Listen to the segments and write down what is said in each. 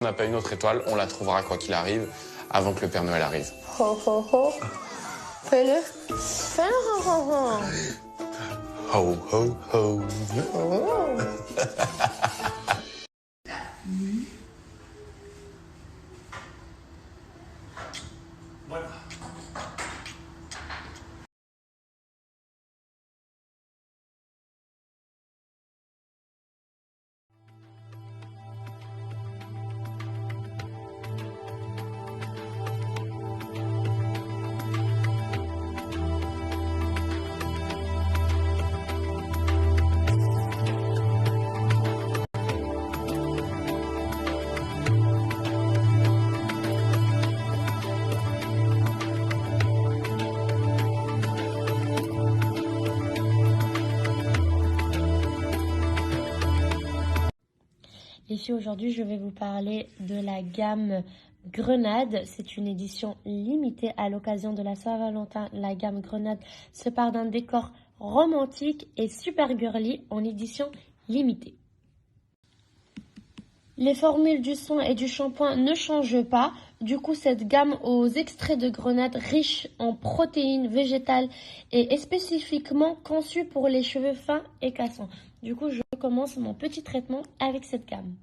On n'a pas une autre étoile, on la trouvera quoi qu'il arrive avant que le Père Noël arrive. Ho ho ho. Fais-le. Fais-le ho ho ho. Ho ho ho. Oh. Voilà. Les filles, aujourd'hui, je vais vous parler de la gamme Grenade. C'est une édition limitée à l'occasion de la Saint-Valentin. La gamme Grenade se part d'un décor romantique et super girly en édition limitée. Les formules du son et du shampoing ne changent pas. Du coup, cette gamme aux extraits de grenade riche en protéines végétales est spécifiquement conçue pour les cheveux fins et cassants. Du coup, je commence mon petit traitement avec cette gamme.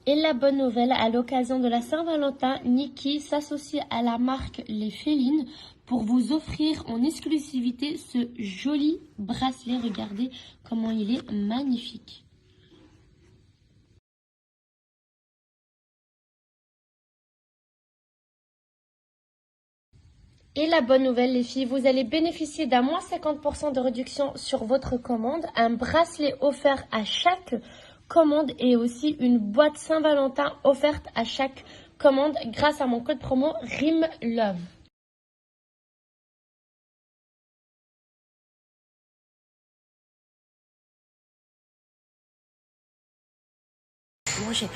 Et la bonne nouvelle, à l'occasion de la Saint-Valentin, Nikki s'associe à la marque Les Félines pour vous offrir en exclusivité ce joli bracelet. Regardez comment il est magnifique. Et la bonne nouvelle, les filles, vous allez bénéficier d'un moins 50% de réduction sur votre commande, un bracelet offert à chaque commande et aussi une boîte Saint-Valentin offerte à chaque commande grâce à mon code promo RIMLOVE. Manger.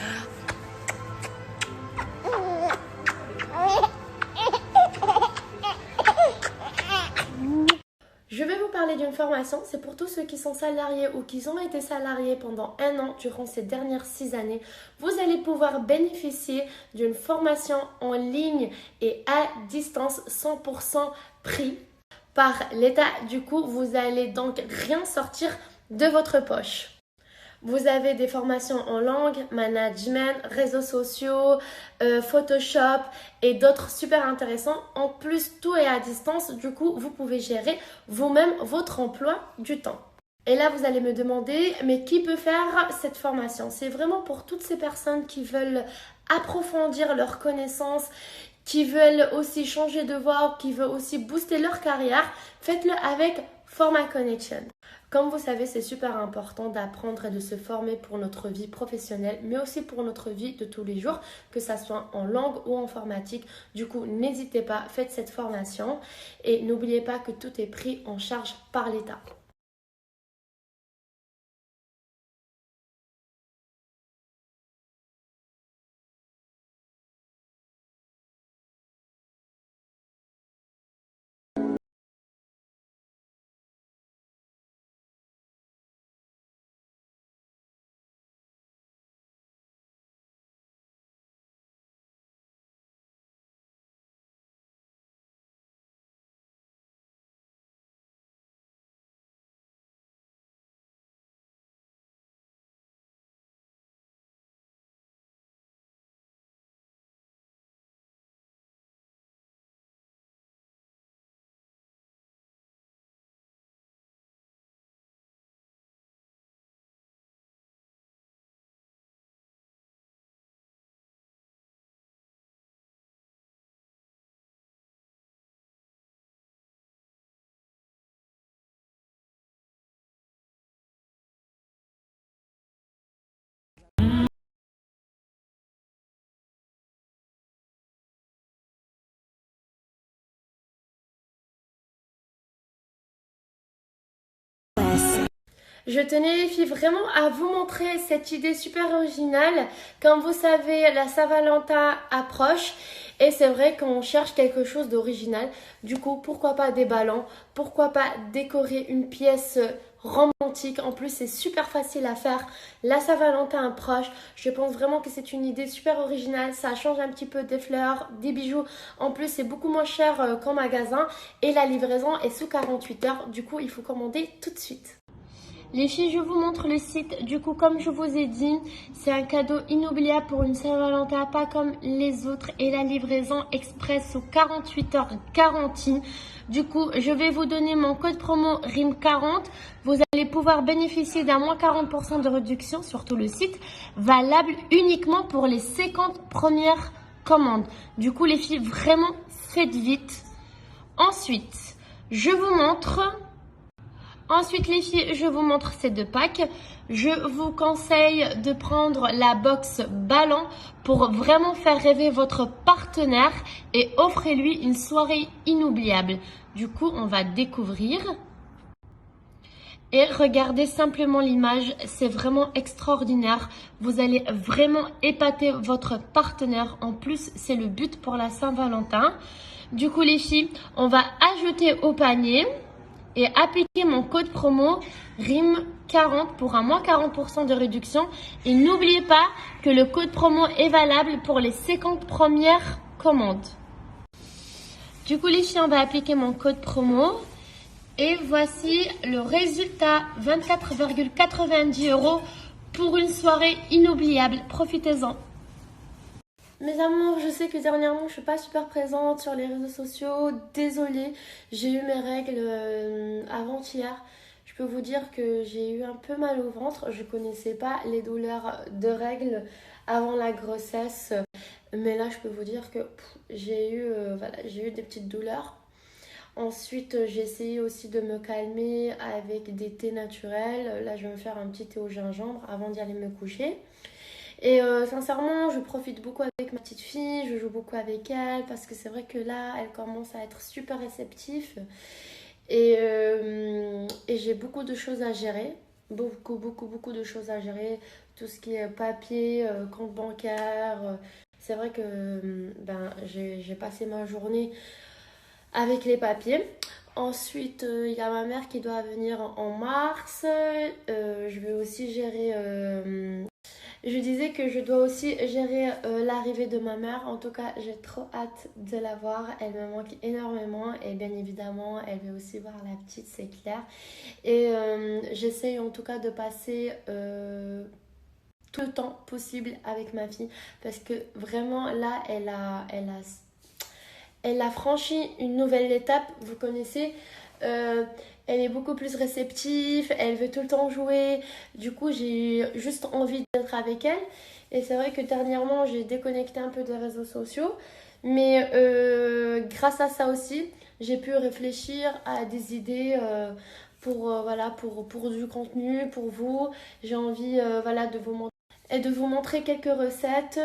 Je vais vous parler d'une formation, c'est pour tous ceux qui sont salariés ou qui ont été salariés pendant 1 an durant ces dernières 6 années. Vous allez pouvoir bénéficier d'une formation en ligne et à distance 100% pris par l'État. Du coup, vous allez donc rien sortir de votre poche. Vous avez des formations en langue, management, réseaux sociaux, Photoshop et d'autres super intéressants. En plus, tout est à distance. Du coup, vous pouvez gérer vous-même votre emploi du temps. Et là, vous allez me demander, mais qui peut faire cette formation? C'est vraiment pour toutes ces personnes qui veulent approfondir leurs connaissances, qui veulent aussi changer de voie, qui veulent aussi booster leur carrière. Faites-le avec Forma Connection. Comme vous savez, c'est super important d'apprendre et de se former pour notre vie professionnelle, mais aussi pour notre vie de tous les jours, que ça soit en langue ou en informatique. Du coup, n'hésitez pas, faites cette formation et n'oubliez pas que tout est pris en charge par l'État. Je tenais les filles vraiment à vous montrer cette idée super originale. Comme vous savez, la Saint-Valentin approche et c'est vrai qu'on cherche quelque chose d'original. Du coup, pourquoi pas des ballons? Pourquoi pas décorer une pièce romantique. En plus, c'est super facile à faire. La Saint-Valentin approche. Je pense vraiment que c'est une idée super originale. Ça change un petit peu des fleurs, des bijoux. En plus, c'est beaucoup moins cher qu'en magasin. Et la livraison est sous 48 heures. Du coup, il faut commander tout de suite. Les filles, je vous montre le site. Du coup, comme je vous ai dit, c'est un cadeau inoubliable pour une Saint-Valentin, pas comme les autres. Et la livraison express sous 48 heures garantie. Du coup, je vais vous donner mon code promo RIM40. Vous allez pouvoir bénéficier d'un moins 40% de réduction sur tout le site, valable uniquement pour les 50 premières commandes. Du coup, les filles, vraiment, faites vite. Ensuite, je vous montre... Ensuite, les filles, je vous montre ces 2 packs. Je vous conseille de prendre la box ballon pour vraiment faire rêver votre partenaire et offrez-lui une soirée inoubliable. Du coup, on va découvrir. Et regardez simplement l'image, c'est vraiment extraordinaire. Vous allez vraiment épater votre partenaire. En plus, c'est le but pour la Saint-Valentin. Du coup, les filles, on va ajouter au panier et appliquer mon code promo RIM40 pour un moins 40% de réduction. Et n'oubliez pas que le code promo est valable pour les 50 premières commandes. Du coup, les filles, on va appliquer mon code promo. Et voici le résultat, 24,90 € pour une soirée inoubliable. Profitez-en. Mes amours, je sais que dernièrement, je ne suis pas super présente sur les réseaux sociaux. Désolée, j'ai eu mes règles avant-hier. Je peux vous dire que j'ai eu un peu mal au ventre. Je ne connaissais pas les douleurs de règles avant la grossesse. Mais là, je peux vous dire que j'ai eu des petites douleurs. Ensuite, j'ai essayé aussi de me calmer avec des thés naturels. Là, je vais me faire un petit thé au gingembre avant d'y aller me coucher. Et sincèrement, je profite beaucoup avec ma petite fille, je joue beaucoup avec elle parce que c'est vrai que là, elle commence à être super réceptive. Et j'ai beaucoup de choses à gérer. Beaucoup de choses à gérer. Tout ce qui est papier, compte bancaire. C'est vrai que j'ai passé ma journée avec les papiers. Ensuite, il y a ma mère qui doit venir en mars. Je vais aussi gérer... Je disais que je dois aussi gérer l'arrivée de ma mère. En tout cas, j'ai trop hâte de la voir. Elle me manque énormément. Et bien évidemment, elle veut aussi voir la petite, c'est clair. Et j'essaye en tout cas de passer tout le temps possible avec ma fille. Parce que vraiment, là, elle a franchi une nouvelle étape. Vous connaissez, elle est beaucoup plus réceptive, elle veut tout le temps jouer. Du coup, j'ai juste envie d'être avec elle. Et c'est vrai que dernièrement, j'ai déconnecté un peu des réseaux sociaux. Mais grâce à ça aussi, j'ai pu réfléchir à des idées pour du contenu, pour vous. J'ai envie de vous montrer. Et de vous montrer quelques recettes.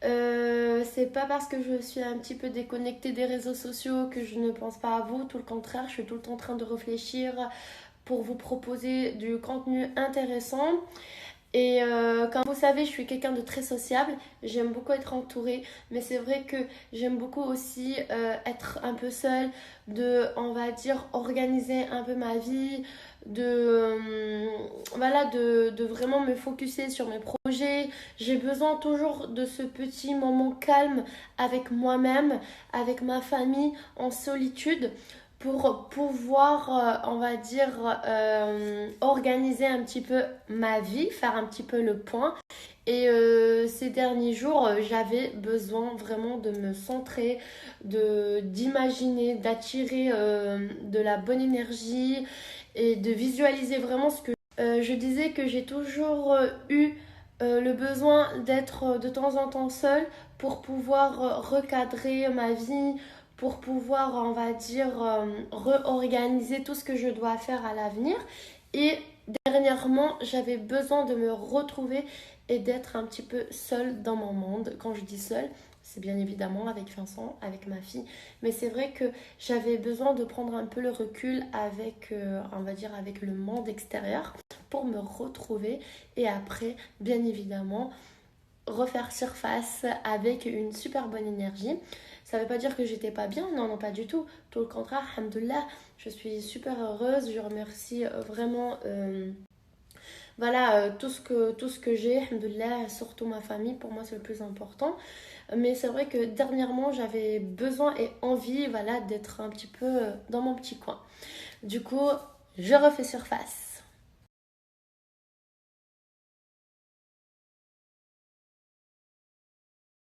C'est pas parce que je suis un petit peu déconnectée des réseaux sociaux que je ne pense pas à vous. Tout le contraire, je suis tout le temps en train de réfléchir pour vous proposer du contenu intéressant. Et comme vous savez, je suis quelqu'un de très sociable. J'aime beaucoup être entourée. Mais c'est vrai que j'aime beaucoup aussi être un peu seule. On va dire, organiser un peu ma vie. De vraiment me focuser sur mes projets. J'ai besoin toujours de ce petit moment calme avec moi-même, avec ma famille, en solitude, pour pouvoir, organiser un petit peu ma vie, faire un petit peu le point. Et ces derniers jours, j'avais besoin vraiment de me centrer, d'imaginer, d'attirer de la bonne énergie et de visualiser vraiment ce que je disais que j'ai toujours eu le besoin d'être de temps en temps seule pour pouvoir recadrer ma vie, pour pouvoir, on va dire, réorganiser tout ce que je dois faire à l'avenir. Et dernièrement, j'avais besoin de me retrouver et d'être un petit peu seule dans mon monde. Quand je dis seule, c'est bien évidemment avec Vincent, avec ma fille. Mais c'est vrai que j'avais besoin de prendre un peu le recul avec, avec le monde extérieur pour me retrouver. Et après, bien évidemment, refaire surface avec une super bonne énergie. Ça veut pas dire que j'étais pas bien, non, non, pas du tout. Tout le contraire, alhamdoulilah, je suis super heureuse. Je remercie vraiment voilà, tout ce que j'ai, alhamdoulilah, surtout ma famille, pour moi c'est le plus important. Mais c'est vrai que dernièrement, j'avais besoin et envie, voilà, d'être un petit peu dans mon petit coin. Du coup, je refais surface.